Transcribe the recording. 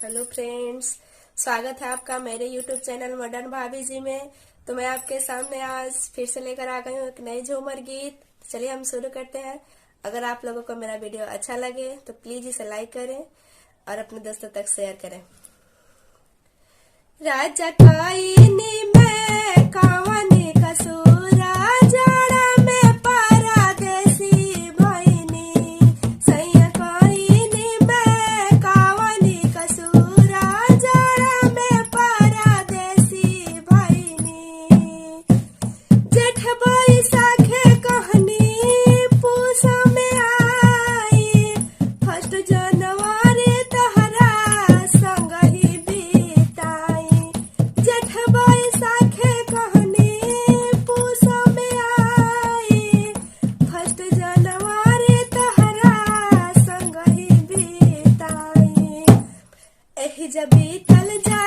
Hello friends, स्वागत है आपका मेरे यूट्यूब चैनल मॉडर्न भाभी जी में। तो मैं आपके सामने आज फिर से लेकर आ गई हूँ एक नई झूमर गीत। चलिए हम शुरू करते हैं। अगर आप लोगों को मेरा वीडियो अच्छा लगे तो प्लीज इसे लाइक करें और अपने दोस्तों तक शेयर करें। राजा काइनी में कावनी कसूरा जाड़ा में परदेसी भइनी, सैया काइनी में कावनी कसूरा जाड़ा में परदेसी भइनी। जेठ बैसाखे कहनी पूस में आई, फर्स्ट जनवरी तहरा संग ही बीताई। जेठ बैसाखे कहनी पूस में आई, फर्स्ट जनवरी तहरा संग ही बीताई। एही जब बीतल जा